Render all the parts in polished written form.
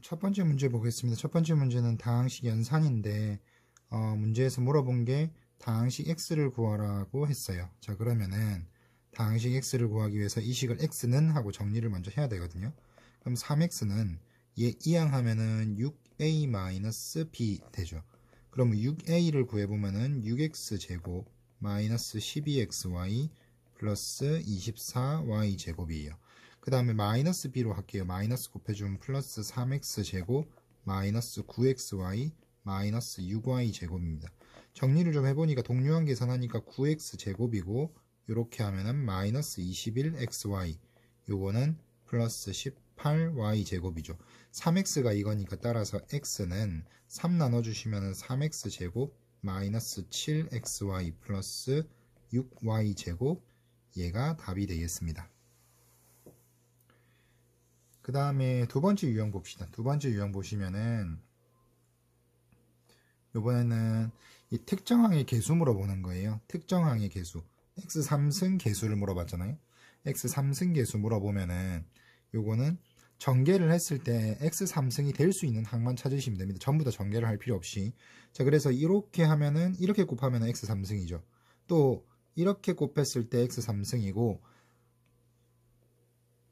첫 번째 문제 보겠습니다. 첫 번째 문제는 다항식 연산인데 문제에서 물어본 게 다항식 x를 구하라고 했어요. 자, 그러면은 다항식 x를 구하기 위해서 이 식을 x는 하고 정리를 먼저 해야 되거든요. 그럼 3x는 얘 이항하면은 6a-b 되죠. 그러면 6a를 구해보면은 6x제곱 마이너스 12xy 플러스 24y 제곱이에요. 그 다음에 마이너스 b로 할게요. 마이너스 곱해주면 플러스 3x제곱 마이너스 9xy 마이너스 6y 제곱입니다. 정리를 좀 해보니까 동류항 계산하니까 9x제곱이고 요렇게 하면은 마이너스 21xy 요거는 플러스 18y 제곱이죠. 3x가 이거니까 따라서 x는 3 나눠주시면은 3x제곱 마이너스 7xy 플러스 6y 제곱 얘가 답이 되겠습니다. 그 다음에 두 번째 유형 봅시다. 두 번째 유형 보시면은 요번에는 이 특정항의 개수 물어보는 거예요. 특정항의 개수 x3승 개수를 물어봤잖아요. x3승 개수 물어보면은 요거는 전개를 했을 때 x3승이 될 수 있는 항만 찾으시면 됩니다. 전부 다 전개를 할 필요 없이. 자, 그래서 이렇게 하면은 이렇게 곱하면 x3승이죠. 또 이렇게 곱했을 때 x3승이고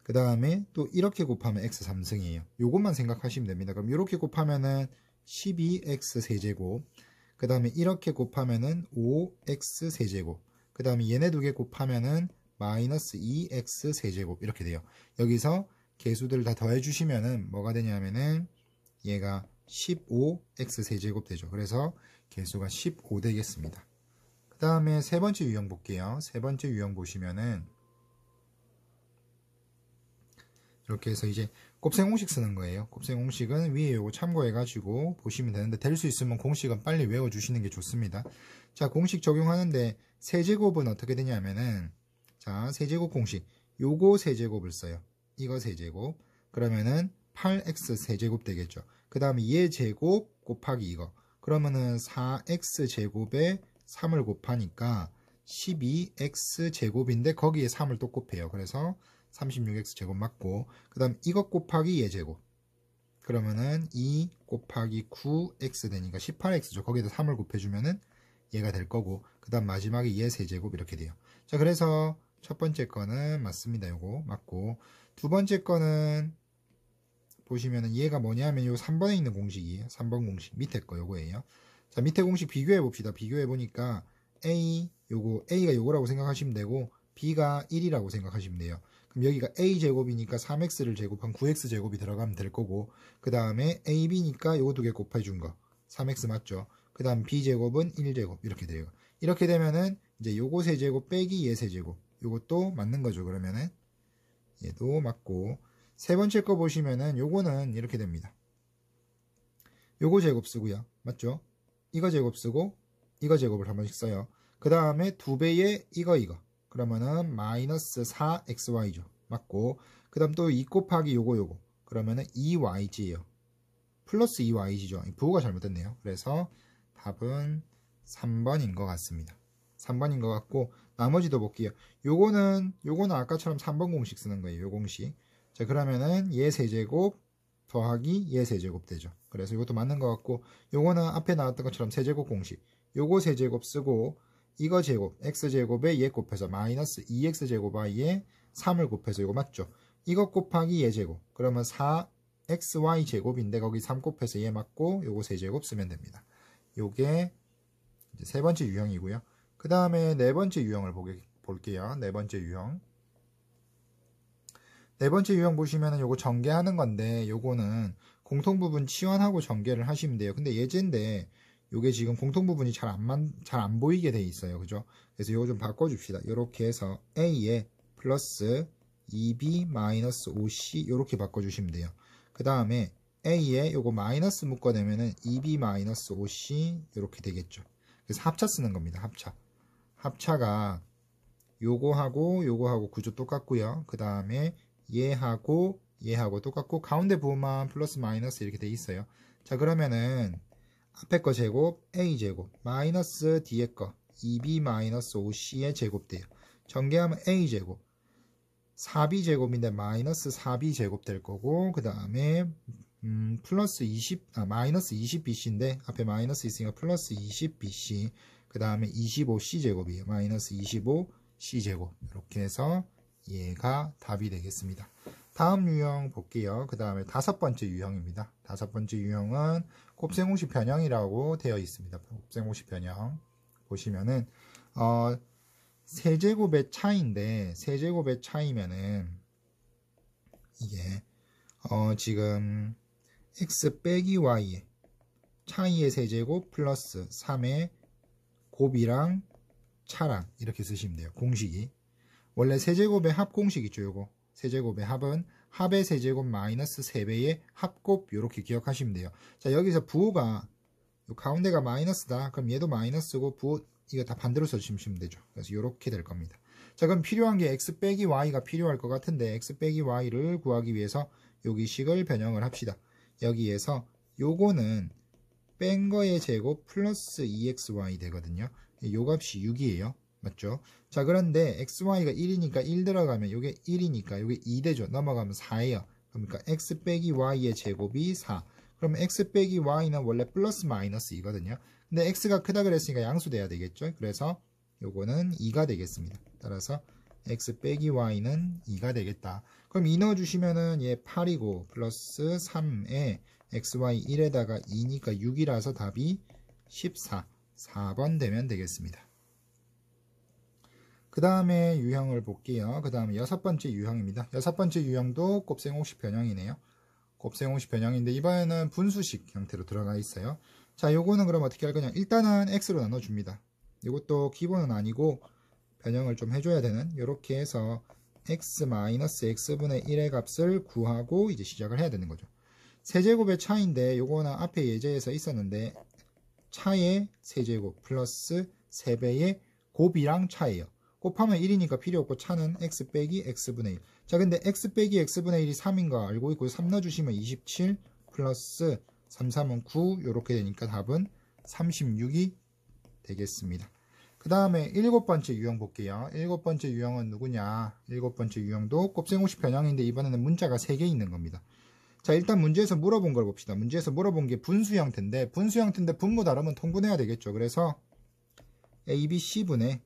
그 다음에 또 이렇게 곱하면 x3승이에요. 요것만 생각하시면 됩니다. 그럼 이렇게 곱하면은 12x 세제곱, 그 다음에 이렇게 곱하면은 5x 세제곱, 그 다음에 얘네 두 개 곱하면은 마이너스 2x 세제곱 이렇게 돼요. 여기서 개수들을 다 더해주시면은 뭐가 되냐면은 얘가 15x 세제곱 되죠. 그래서 개수가 15 되겠습니다. 그 다음에 세 번째 유형 볼게요. 세 번째 유형 보시면은 이렇게 해서 이제 곱셈 공식 쓰는 거예요. 곱셈 공식은 위에 요거 참고해가지고 보시면 되는데 될 수 있으면 공식은 빨리 외워주시는 게 좋습니다. 자, 공식 적용하는데 세제곱은 어떻게 되냐면은 자, 세제곱 공식 요거 세제곱을 써요. 이거 세제곱 그러면은 8x 세제곱 되겠죠. 그 다음에 얘 제곱 곱하기 이거 그러면은 4x 제곱에 3을 곱하니까 12x 제곱인데 거기에 3을 또 곱해요. 그래서 36x 제곱 맞고 그 다음 이것 곱하기 얘 제곱 그러면은 2 곱하기 9x 되니까 18x죠. 거기에다 3을 곱해주면은 얘가 될 거고 그 다음 마지막에 얘 세제곱 이렇게 돼요. 자, 그래서 첫 번째 거는 맞습니다. 요거 맞고 두 번째 거는 보시면은 얘가 뭐냐면 요 3번에 있는 공식이에요. 3번 공식 밑에 거 요거예요. 자, 밑에 공식 비교해 봅시다. 비교해 보니까 A가 요거라고 생각하시면 되고 B가 1이라고 생각하시면 돼요. 그럼 여기가 A제곱이니까 3X를 제곱한 9X제곱이 들어가면 될 거고 그 다음에 AB니까 요거 두 개 곱해준 거 3X 맞죠? 그 다음 B제곱은 1제곱 이렇게 돼요. 이렇게 되면은 이제 요거 세제곱 빼기 얘 세제곱 요것도 맞는 거죠. 그러면은 얘도 맞고 세 번째 거 보시면은 요거는 이렇게 됩니다. 요거 제곱 쓰고요. 맞죠? 이거 제곱 쓰고 이거 제곱을 한 번씩 써요. 그 다음에 2배의 이거 그러면은 마이너스 4xy죠. 맞고 그 다음 또 2 곱하기 요거 그러면은 2yg예요. 플러스 2yg죠. 부호가 잘못됐네요. 그래서 답은 3번인 것 같습니다. 3번인 것 같고 나머지도 볼게요. 요거는 아까처럼 3번 공식 쓰는 거예요. 요 공식. 자, 그러면은 얘 세제곱 더하기 얘 세제곱 되죠. 그래서 이것도 맞는 것 같고 요거는 앞에 나왔던 것처럼 세제곱 공식. 요거 세제곱 쓰고 이거 제곱 x제곱에 얘 곱해서 마이너스 2x제곱에 3을 곱해서 이거 맞죠? 이거 곱하기 얘 제곱 그러면 4xy 제곱인데 거기 3 곱해서 얘 맞고 요거 세제곱 쓰면 됩니다. 요게 이제 세 번째 유형이고요. 그 다음에 네 번째 유형을 볼게요. 네 번째 유형. 네 번째 유형 보시면은 요거 전개하는 건데 요거는 공통부분 치환하고 전개를 하시면 돼요. 근데 예제인데 요게 지금 공통부분이 잘 안 보이게 돼 있어요. 그죠? 그래서 요거 좀 바꿔줍시다. 요렇게 해서 A에 플러스 2B-5C 요렇게 바꿔주시면 돼요. 그 다음에 A에 요거 마이너스 묶어내면은 2B-5C 요렇게 되겠죠. 그래서 합차 쓰는 겁니다. 합차가 요거하고 구조 똑같고요. 그 다음에 얘하고 똑같고 가운데 부분만 플러스 마이너스 이렇게 돼 있어요. 자, 그러면은 앞에 거 제곱 a제곱 마이너스 뒤에 거 2b-5c의 제곱 돼요. 전개하면 a제곱 4b제곱인데 마이너스 4b제곱 될 거고 그 다음에 플러스 20, 마이너스 20bc인데 앞에 마이너스 있으니까 플러스 20bc 그 다음에 25c제곱이에요. 마이너스 25c제곱 이렇게 해서 얘가 답이 되겠습니다. 다음 유형 볼게요. 그 다음에 다섯 번째 유형입니다. 다섯 번째 유형은 곱셈공식 변형이라고 되어 있습니다. 곱셈공식 변형 보시면은 세제곱의 차이인데 세제곱의 차이면은 이게 지금 x 빼기 y의 차이의 세제곱 플러스 3의 곱이랑 차랑 이렇게 쓰시면 돼요. 공식이 원래 세제곱의 합 공식 있죠. 요거 세제곱의 합은 합의 세제곱 마이너스 3배의 합곱 이렇게 기억하시면 돼요. 자 여기서 부호가 요 가운데가 마이너스다. 그럼 얘도 마이너스고 부호 이거 다 반대로 써주시면 되죠. 그래서 이렇게 될 겁니다. 자 그럼 필요한 게 x 빼기 y가 필요할 것 같은데 x 빼기 y를 구하기 위해서 여기 식을 변형을 합시다. 여기에서 요거는 뺀 거의 제곱 플러스 2xy 되거든요. 요 값이 6이에요. 맞죠? 자 그런데 xy가 1이니까 1 들어가면 요게 1이니까 요게 2 되죠. 넘어가면 4예요. 그러니까 x 빼기 y의 제곱이 4. 그럼 x 빼기 y는 원래 플러스 마이너스 2거든요. 근데 x가 크다 그랬으니까 양수돼야 되겠죠. 그래서 요거는 2가 되겠습니다. 따라서 x 빼기 y는 2가 되겠다. 그럼 2 넣어주시면은 얘 8이고 플러스 3에 xy 1에다가 2니까 6이라서 답이 14. 4번 되면 되겠습니다. 그 다음에 유형을 볼게요. 그 다음에 여섯 번째 유형입니다. 여섯 번째 유형도 곱셈공식 변형이네요. 곱셈공식 변형인데 이번에는 분수식 형태로 들어가 있어요. 자, 요거는 그럼 어떻게 할 거냐? 일단은 x로 나눠줍니다. 이것도 기본은 아니고 변형을 좀 해줘야 되는 이렇게 해서 x-x분의 1의 값을 구하고 이제 시작을 해야 되는 거죠. 세제곱의 차인데 요거는 앞에 예제에서 있었는데 차의 세제곱 플러스 3배의 곱이랑 차예요. 곱하면 1이니까 필요 없고 차는 x 빼기 x분의 1. 자 근데 x 빼기 x분의 1이 3인 거 알고 있고 3 넣어주시면 27 플러스 3, 3은 9 이렇게 되니까 답은 36이 되겠습니다. 그 다음에 일곱 번째 유형 볼게요. 일곱 번째 유형은 누구냐? 일곱 번째 유형도 곱셈공식 변형인데 이번에는 문자가 3개 있는 겁니다. 자 일단 문제에서 물어본 걸 봅시다. 문제에서 물어본 게 분수 형태인데 분모 다르면 통분해야 되겠죠. 그래서 ABC분의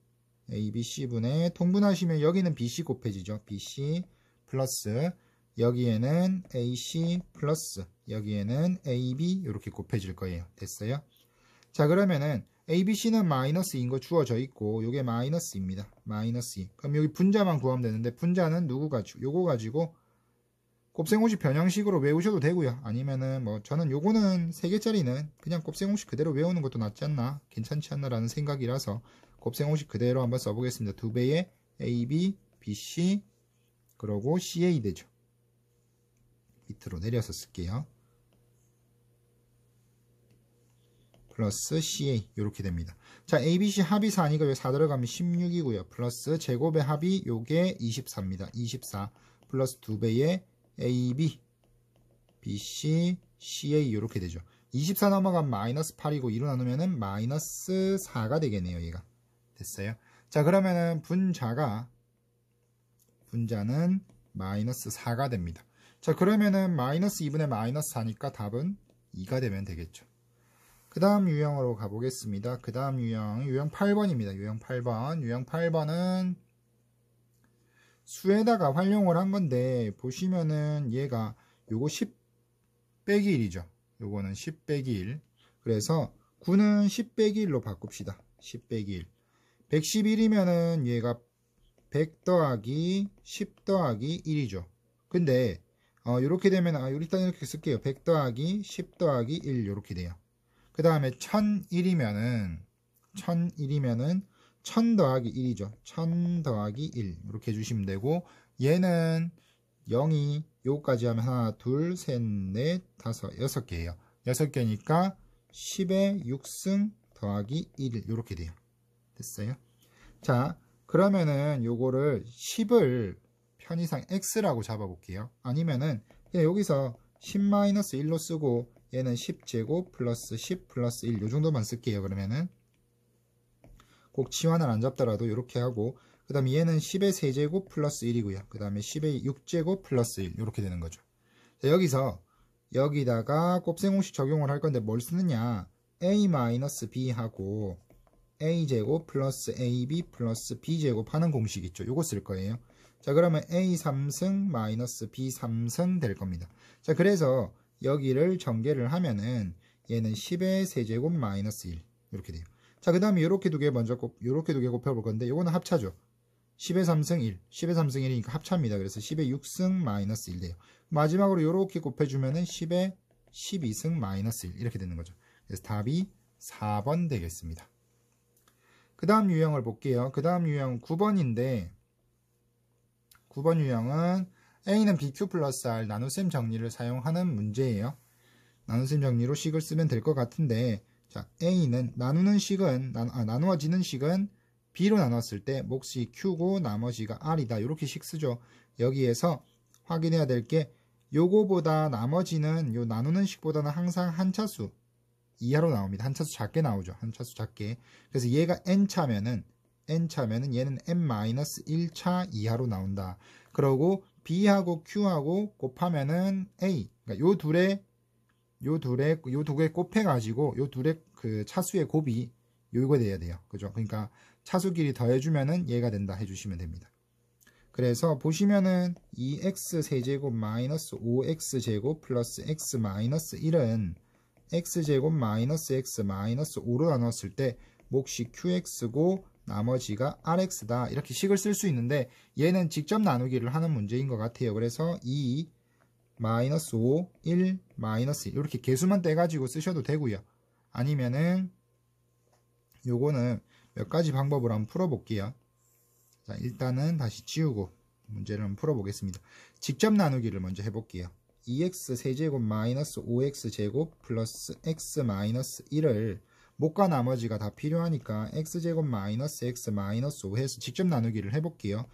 통분하시면 여기는 BC 곱해지죠. BC 플러스 여기에는 AC 플러스 여기에는 AB 이렇게 곱해질 거예요. 됐어요? 자 그러면은 ABC는 마이너스인 거 주어져 있고 요게 마이너스입니다. 마이너스 2. 그럼 여기 분자만 구하면 되는데 분자는 누구 가지고 요거 가지고 곱셈공식 변형식으로 외우셔도 되고요. 아니면은 뭐 저는 요거는 3개짜리는 그냥 곱셈공식 그대로 외우는 것도 낫지 않나 괜찮지 않나 라는 생각이라서 곱셈공식 그대로 한번 써보겠습니다. 2배의 AB, BC 그러고 CA 되죠. 밑으로 내려서 쓸게요. 플러스 CA 이렇게 됩니다. 자 ABC 합이 4니까 여기 4 들어가면 16이고요. 플러스 제곱의 합이 요게 24입니다. 24 플러스 2배의 AB, BC, CA 이렇게 되죠. 24 넘어가면 마이너스 8이고 2로 나누면은 마이너스 4가 되겠네요. 얘가 됐어요. 자 그러면은 분자는 마이너스 4가 됩니다. 자 그러면은 마이너스 2분의 마이너스 4니까 답은 2가 되면 되겠죠. 그 다음 유형으로 가보겠습니다. 그 다음 유형 8번입니다. 유형 8번은 수에다가 활용을 한 건데 보시면은 얘가 요거 10 빼기 1이죠. 요거는 10 빼기 1. 그래서 9는 10 빼기 1로 바꿉시다. 10 빼기 1. 111이면은 얘가 100 더하기 10 더하기 1이죠. 근데 요렇게 되면 일단 이렇게 쓸게요. 100 더하기 10 더하기 1 요렇게 돼요. 그 다음에 1001이면은 1000 더하기 1이죠. 1000 더하기 1 이렇게 해주시면 되고 얘는 0이 요까지 하면 하나 둘 셋 넷 다섯 6개예요. 6개니까 10의 6승 더하기 1 이렇게 돼요. 됐어요? 자 그러면은 요거를 10을 편의상 x라고 잡아볼게요. 아니면은 그냥 여기서 10-1로 쓰고 얘는 10제곱 플러스 10 플러스 1 요정도만 쓸게요. 그러면은 꼭 치환을 안 잡더라도 이렇게 하고 그 다음에 얘는 10의 세제곱 플러스 1이고요. 그 다음에 10의 6제곱 플러스 1 이렇게 되는 거죠. 자, 여기서 여기다가 곱셈 공식 적용을 할 건데 뭘 쓰느냐? a-b 하고 a제곱 플러스 ab 플러스 b제곱 하는 공식 있죠. 요거 쓸 거예요. 자, 그러면 a 3승 마이너스 b 3승 될 겁니다. 자, 그래서 여기를 전개를 하면은 얘는 10의 세제곱 마이너스 1 이렇게 돼요. 자, 그 다음에 요렇게 두 개 먼저 요렇게 두 개 곱해볼 건데 요거는 합차죠. 10의 3승 1, 10의 3승 1이니까 합차입니다. 그래서 10의 6승 마이너스 1 돼요. 마지막으로 요렇게 곱해주면은 10의 12승 마이너스 1 이렇게 되는 거죠. 그래서 답이 4번 되겠습니다. 그 다음 유형을 볼게요. 그 다음 유형 9번인데 9번 유형은 A는 BQ 플러스 R 나눗셈 정리를 사용하는 문제예요. 나눗셈 정리로 식을 쓰면 될 것 같은데, 자, A는 나누어지는 식은 B로 나눴을 때 몫이 Q고 나머지가 R이다. 이렇게 식 쓰죠. 여기에서 확인해야 될 게 요거보다 나머지는 요 나누는 식보다는 항상 한 차수 이하로 나옵니다. 한 차수 작게 나오죠. 한 차수 작게. 그래서 얘가 n차면은 얘는 n-1차 이하로 나온다. 그러고 b하고 q하고 곱하면은 a. 그러니까 요 두 개 곱해가지고 요 둘의 그 차수의 곱이 요거 돼야 돼요. 그죠? 그러니까 차수끼리 더해주면은 얘가 된다 해주시면 됩니다. 그래서 보시면은 2x 세제곱 마이너스 5x 제곱 플러스 x 마이너스 1은 x제곱 마이너스 x 마이너스 5로 나눴을 때 몫이 qx고 나머지가 rx다. 이렇게 식을 쓸 수 있는데 얘는 직접 나누기를 하는 문제인 것 같아요. 그래서 2 마이너스 5, 1 마이너스 1 이렇게 개수만 떼가지고 쓰셔도 되고요. 아니면은 요거는 몇 가지 방법을 한번 풀어볼게요. 자, 일단은 다시 지우고 문제를 한번 풀어보겠습니다. 직접 나누기를 먼저 해볼게요. 2x 세제곱 마이너스 5x 제곱 플러스 x 마이너스 1을 목과 나머지가 다 필요하니까 x제곱 마이너스 x 마이너스 5 해서 직접 나누기를 해볼게요.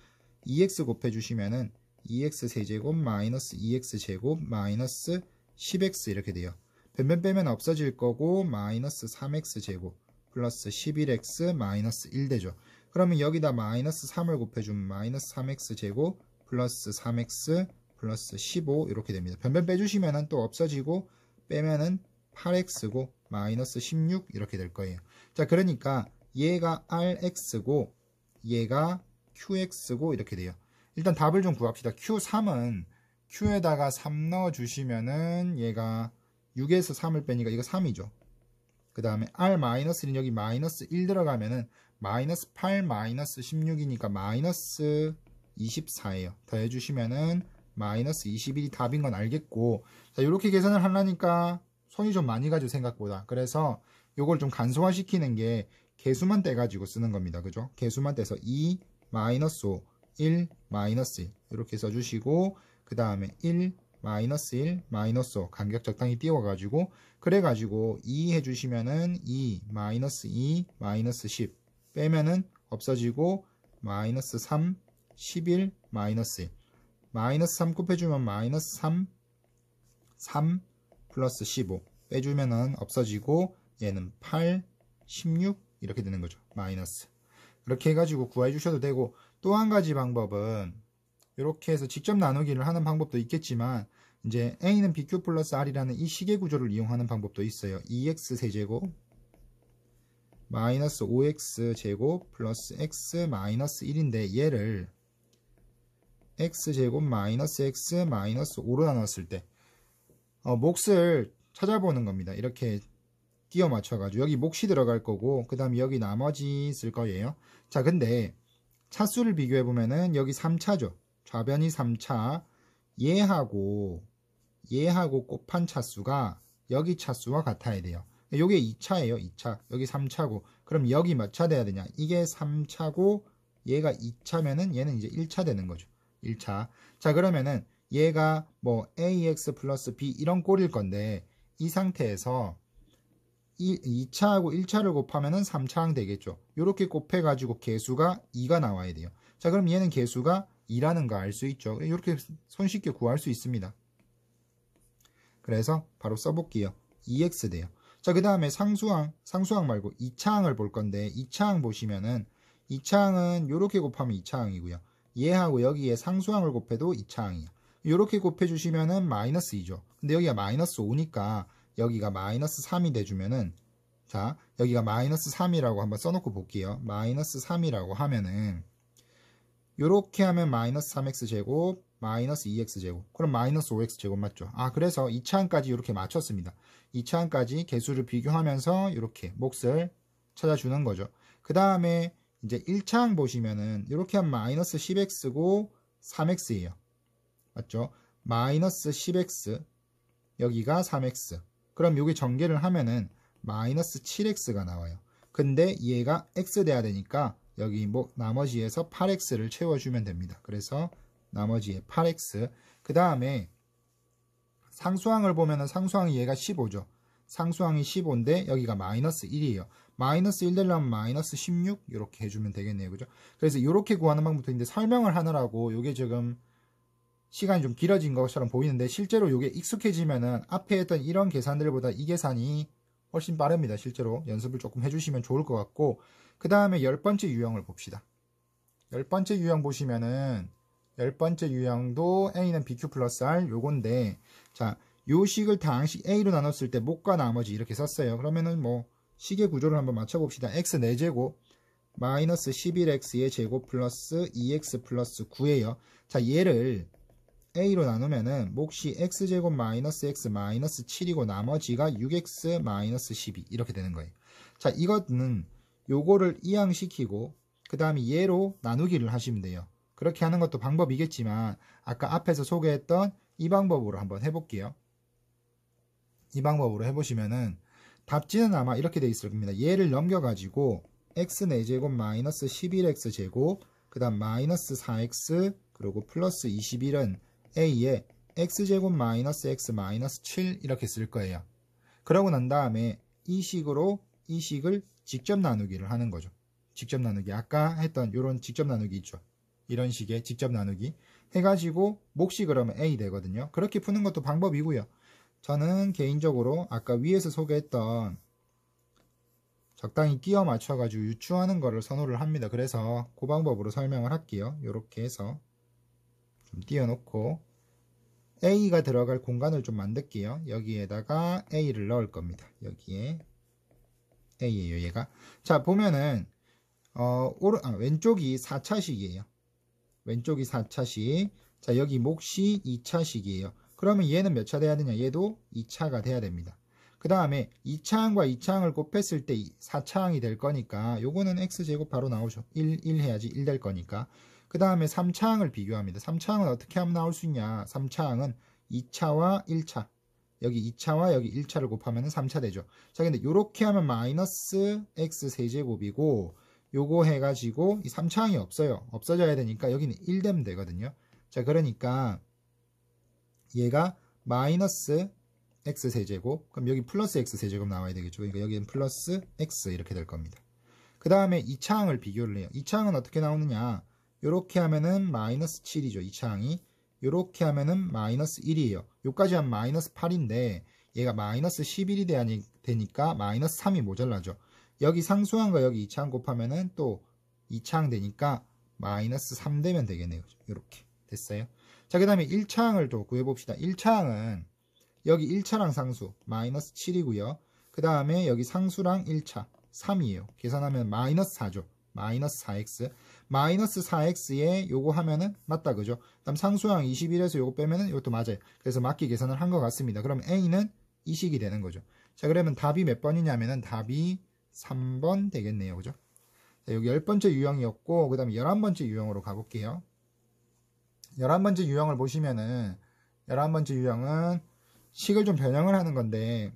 2x 곱해주시면은 2x 세제곱 마이너스 2x 제곱 마이너스 10x 이렇게 돼요. 변변 빼면 없어질 거고 마이너스 3x 제곱 플러스 11x 마이너스 1 되죠. 그러면 여기다 마이너스 3을 곱해주면 마이너스 3x 제곱 플러스 3x 플러스 15 이렇게 됩니다. 변변 빼주시면은 또 없어지고 빼면은 8x고 마이너스 16 이렇게 될 거예요. 자, 그러니까 얘가 rx고 얘가 qx고 이렇게 돼요. 일단 답을 좀 구합시다. q3은 q에다가 3 넣어주시면은 얘가 6에서 3을 빼니까 이거 3이죠. 그 다음에 r-1은 여기 마이너스 1 들어가면은 마이너스 8 마이너스 16이니까 마이너스 24예요. 더해주시면은 마이너스 21이 답인 건 알겠고, 자, 이렇게 계산을 하려니까 손이 좀 많이 가죠, 생각보다. 그래서 요걸 좀 간소화시키는 게 개수만 떼가지고 쓰는 겁니다. 그죠? 개수만 떼서 2 마이너스 5 1 마이너스 1 이렇게 써주시고, 그 다음에 1 마이너스 1 마이너스 5 간격 적당히 띄워가지고, 그래가지고 2 해주시면은 2 마이너스 2 마이너스 10 빼면은 없어지고 마이너스 3 11 마이너스 1 마이너스 3 곱해주면 마이너스 3 플러스 15 빼주면은 없어지고 얘는 8 16 이렇게 되는 거죠. 마이너스. 그렇게 해가지고 구해 주셔도 되고, 또 한 가지 방법은 이렇게 해서 직접 나누기를 하는 방법도 있겠지만, 이제 A는 BQ 플러스 R이라는 이 식의 구조를 이용하는 방법도 있어요. 2x 세제곱 마이너스 5x 제곱 플러스 x 마이너스 1인데 얘를 x제곱 마이너스 x 마이너스 5로 나눴을 때 몫을 찾아보는 겁니다. 이렇게 끼워 맞춰가지고 여기 몫이 들어갈 거고, 그 다음에 여기 나머지 쓸 거예요. 자, 근데 차수를 비교해보면은 여기 3차죠. 좌변이 3차. 얘하고 곱한 차수가 여기 차수와 같아야 돼요. 요게 2차예요. 2차. 여기 3차고. 그럼 여기 몇 차 돼야 되냐? 이게 3차고 얘가 2차면은 얘는 이제 1차 되는 거죠. 1차. 자, 그러면은 얘가 뭐 ax 플러스 b 이런 꼴일 건데, 이 상태에서 2차하고 1차를 곱하면은 3차항 되겠죠. 요렇게 곱해가지고 개수가 2가 나와야 돼요. 자, 그럼 얘는 개수가 2라는 거 알 수 있죠. 이렇게 손쉽게 구할 수 있습니다. 그래서 바로 써볼게요. 2x 돼요. 자, 그 다음에 상수항 말고 2차항을 볼 건데, 2차항 보시면은 2차항은 요렇게 곱하면 2차항이고요. 얘하고 여기에 상수항을 곱해도 2차항이에요. 이렇게 곱해주시면은 마이너스 2죠. 근데 여기가 마이너스 5니까 여기가 마이너스 3이 돼주면은, 자, 여기가 마이너스 3이라고 한번 써놓고 볼게요. 마이너스 3이라고 하면은, 요렇게 하면 마이너스 3x제곱, 마이너스 2x제곱. 그럼 마이너스 5x제곱 맞죠? 그래서 2차항까지 이렇게 맞췄습니다. 2차항까지 개수를 비교하면서 이렇게 몫을 찾아주는 거죠. 그 다음에 이제 1차항 보시면은 이렇게 하면 마이너스 10x고 3x예요. 맞죠? 마이너스 10x, 여기가 3x. 그럼 여기 전개를 하면은 마이너스 7x가 나와요. 근데 얘가 x 돼야 되니까 여기 나머지에서 8x를 채워주면 됩니다. 그래서 나머지에 8x. 그 다음에 상수항을 보면은 상수항이 얘가 15죠. 상수항이 15인데 여기가 마이너스 1이에요. 마이너스 1 되려면 마이너스 16 이렇게 해주면 되겠네요. 그죠? 그래서 이렇게 구하는 방법도 있는데 설명을 하느라고 이게 지금 시간이 좀 길어진 것처럼 보이는데 실제로 이게 익숙해지면은 앞에 했던 이런 계산들보다 이 계산이 훨씬 빠릅니다. 실제로 연습을 조금 해주시면 좋을 것 같고, 그 다음에 10번째 유형을 봅시다. 10번째 유형 보시면은 10번째 유형도 A는 BQ 플러스 R 요건데, 자, 요 식을 다항식 A로 나눴을 때 목과 나머지 이렇게 썼어요. 그러면은 식의 구조를 한번 맞춰봅시다. x 4제곱 마이너스 11x의 제곱 플러스 2x 플러스 9예요. 자, 얘를 A로 나누면은 몫이 x제곱 마이너스 x 마이너스 7이고 나머지가 6x 마이너스 12 이렇게 되는 거예요. 자, 이거는 요거를 이항시키고 그 다음에 얘로 나누기를 하시면 돼요. 그렇게 하는 것도 방법이겠지만 아까 앞에서 소개했던 이 방법으로 한번 해볼게요. 이 방법으로 해보시면은 답지는 아마 이렇게 돼 있을 겁니다. 얘를 넘겨가지고 x 4제곱 마이너스 11x 제곱 그 다음 마이너스 4x 그리고 플러스 21은 a에 x제곱 마이너스 x 마이너스 7 이렇게 쓸 거예요. 그러고 난 다음에 이 식으로 이 식을 직접 나누기를 하는 거죠. 직접 나누기. 아까 했던 이런 직접 나누기 있죠. 이런 식의 직접 나누기 해가지고 몫이 그러면 a 되거든요. 그렇게 푸는 것도 방법이고요. 저는 개인적으로 아까 위에서 소개했던 적당히 끼워 맞춰가지고 유추하는 거를 선호를 합니다. 그래서 그 방법으로 설명을 할게요. 이렇게 해서 좀 띄워놓고 A가 들어갈 공간을 좀 만들게요. 여기에다가 A를 넣을 겁니다. 여기에 A예요, 얘가. 자, 보면은 왼쪽이 4차식이에요. 왼쪽이 4차식. 자, 여기 몫이 2차식이에요. 그러면 얘는 몇 차 돼야 되냐? 얘도 2차가 돼야 됩니다. 그 다음에 2차항과 2차항을 곱했을 때 4차항이 될 거니까 요거는 x제곱 바로 나오죠. 1 해야지 1 될 거니까. 그 다음에 3차항을 비교합니다. 3차항은 어떻게 하면 나올 수 있냐? 3차항은 2차와 1차. 여기 2차와 여기 1차를 곱하면 3차 되죠. 자, 근데 요렇게 하면 마이너스 x 세제곱이고 요거 해가지고 이 3차항이 없어요. 없어져야 되니까 여기는 1 되면 되거든요. 자, 그러니까 얘가 마이너스 x 세제곱, 그럼 여기 플러스 x 세제곱 나와야 되겠죠. 그러니까 여기는 플러스 x 이렇게 될 겁니다. 그 다음에 2차항을 비교를 해요. 2차항은 어떻게 나오느냐? 요렇게 하면은 마이너스 7이죠. 2차항이. 요렇게 하면은 마이너스 1이에요. 요까지 하면 마이너스 8인데 얘가 마이너스 11이 되니까 마이너스 3이 모자라죠. 여기 상수항과 여기 2차항 곱하면은 또 2차항 되니까 마이너스 3 되면 되겠네요. 요렇게 됐어요. 자, 그 다음에 1차항을 또 구해봅시다. 1차항은 여기 1차랑 상수 마이너스 7이고요. 그 다음에 여기 상수랑 1차 3이에요. 계산하면 마이너스 4죠. 마이너스 4x. 마이너스 4x에 요거 하면은 맞다, 그죠? 그다음 상수항 21에서 요거 빼면은 이것도 맞아요. 그래서 맞게 계산을 한 것 같습니다. 그럼 A는 이 식이 되는 거죠. 자, 그러면 답이 몇 번이냐면은 답이 3번 되겠네요. 그죠? 자, 여기 10번째 유형이었고, 그 다음에 11번째 유형으로 가볼게요. 11번째 유형을 보시면은, 11번째 유형은 식을 좀 변형을 하는 건데,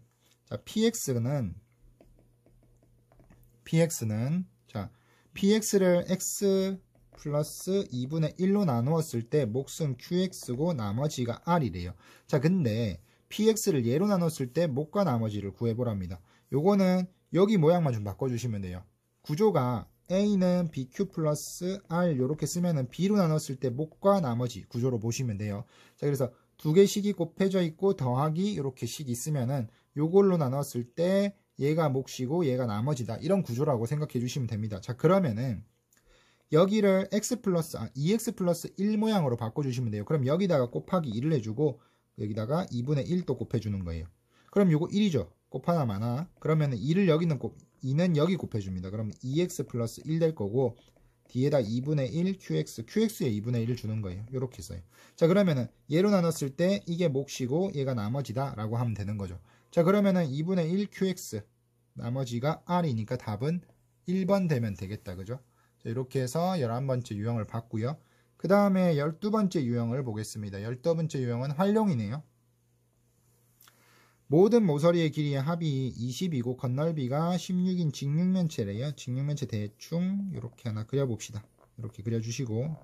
자, px를 x 플러스 2분의 1로 나누었을 때 몫은 qx고 나머지가 r이래요. 자, 근데 px를 얘로 나눴을 때 몫과 나머지를 구해보랍니다. 요거는 여기 모양만 좀 바꿔주시면 돼요. 구조가 a는 bq 플러스 r 요렇게 쓰면은 b로 나눴을 때 몫과 나머지 구조로 보시면 돼요. 자, 그래서 두 개 식이 곱해져 있고 더하기 이렇게 식이 있으면은 요걸로 나눴을 때 얘가 몫이고 얘가 나머지다. 이런 구조라고 생각해 주시면 됩니다. 자, 그러면은 여기를 x 플러스 2x 플러스 1 모양으로 바꿔주시면 돼요. 그럼 여기다가 곱하기 2를 해주고 여기다가 2분의 1 또 곱해주는 거예요. 그럼 요거 1이죠. 곱하나 마나. 그러면 2를 여기는 2는 여기 곱해줍니다. 그럼 2x 플러스 1 될 거고 뒤에다 2분의 1 qx에 2분의 1을 주는 거예요. 요렇게 써요. 자, 그러면은 얘로 나눴을 때 이게 몫이고 얘가 나머지다 라고 하면 되는 거죠. 자, 그러면은 2분의 1 qx 나머지가 r이니까 답은 1번 되면 되겠다. 그죠? 자, 이렇게 해서 11번째 유형을 봤고요. 그 다음에 12번째 유형을 보겠습니다. 12번째 유형은 활용이네요. 모든 모서리의 길이의 합이 20이고 건널비가 16인 직육면체래요. 직육면체 대충 이렇게 하나 그려봅시다. 이렇게 그려주시고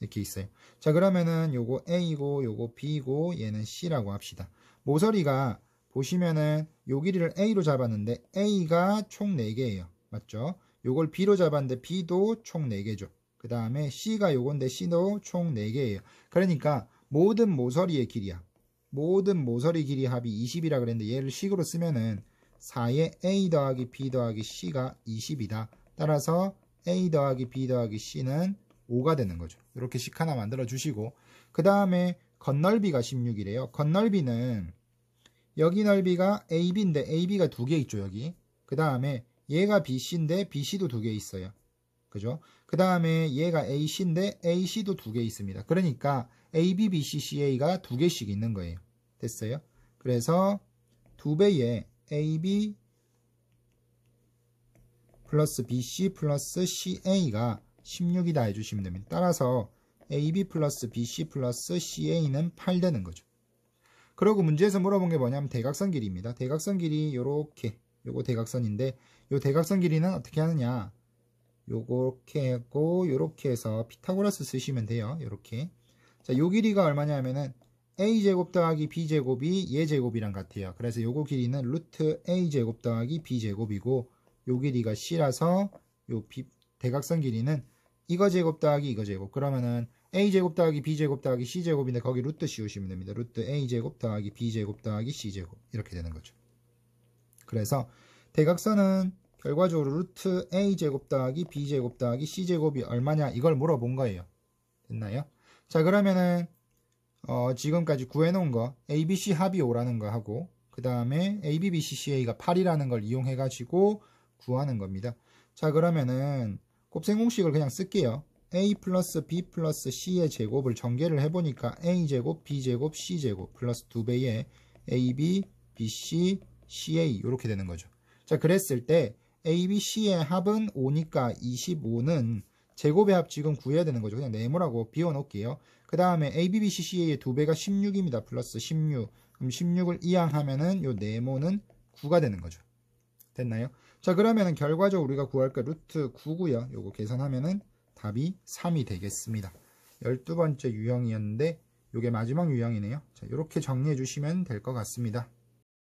이렇게 있어요. 자, 그러면은 요거 A고 요거 B고 얘는 C라고 합시다. 모서리가 보시면은 요 길이를 A로 잡았는데 A가 총 4개예요. 맞죠? 요걸 B로 잡았는데 B도 총 4개죠. 그 다음에 C가 요건데 C도 총 4개예요. 그러니까 모든 모서리의 길이야. 모든 모서리 길이 합이 20이라 그랬는데 얘를 식으로 쓰면은 4에 A 더하기 B 더하기 C가 20이다. 따라서 A 더하기 B 더하기 C는 5가 되는 거죠. 이렇게 식 하나 만들어 주시고 그 다음에 건널비가 16이래요. 건널비는 여기 넓이가 AB인데 AB가 2개 있죠. 여기. 그 다음에 얘가 BC인데 BC도 2개 있어요. 그죠? 그 다음에 얘가 AC인데 AC도 2개 있습니다. 그러니까 AB, BC, CA가 2개씩 있는 거예요. 됐어요? 그래서 2배의 AB 플러스 BC 플러스 CA가 16이다 해주시면 됩니다. 따라서 AB 플러스 BC 플러스 CA는 8 되는 거죠. 그리고 문제에서 물어본 게 뭐냐면 대각선 길이입니다. 대각선 길이 요렇게 요거 대각선인데 요 대각선 길이는 어떻게 하느냐 요렇게 하고 요렇게 해서 피타고라스 쓰시면 돼요. 요렇게. 자, 요 길이가 얼마냐 하면은 a제곱 더하기 b제곱이 얘 제곱이랑 같아요. 그래서 요거 길이는 루트 a제곱 더하기 b제곱이고 요 길이가 c라서 요 대각선 길이는 이거 제곱 더하기 이거 제곱. 그러면은 a제곱 더하기 b제곱 더하기 c제곱인데 거기 루트 씌우시면 됩니다. 루트 a제곱 더하기 b제곱 더하기 c제곱 이렇게 되는 거죠. 그래서 대각선은 결과적으로 루트 a제곱 더하기 b제곱 더하기 c제곱이 얼마냐 이걸 물어본 거예요. 됐나요? 자, 그러면은 지금까지 구해놓은 거 ABC 합이 5라는 거 하고 그 다음에 AB, BC, CA가 8이라는 걸 이용해 가지고 구하는 겁니다. 자, 그러면은 곱셈 공식을 그냥 쓸게요. A 플러스 B 플러스 C의 제곱을 전개를 해보니까 A제곱, B제곱, C제곱 플러스 2배의 AB, BC, CA 이렇게 되는 거죠. 자, 그랬을 때 ABC의 합은 5니까 25는 제곱의 합 지금 구해야 되는 거죠. 그냥 네모라고 비워놓을게요. 그 다음에 ABBCCA의 2배가 16입니다. 플러스 16. 그럼 16을 이항하면은 요 네모는 9가 되는 거죠. 됐나요? 자, 그러면은 결과적으로 우리가 구할 거 루트 9고요. 요거 계산하면은 답이 3이 되겠습니다. 12번째 유형이었는데 요게 마지막 유형이네요. 자, 요렇게 정리해 주시면 될 것 같습니다.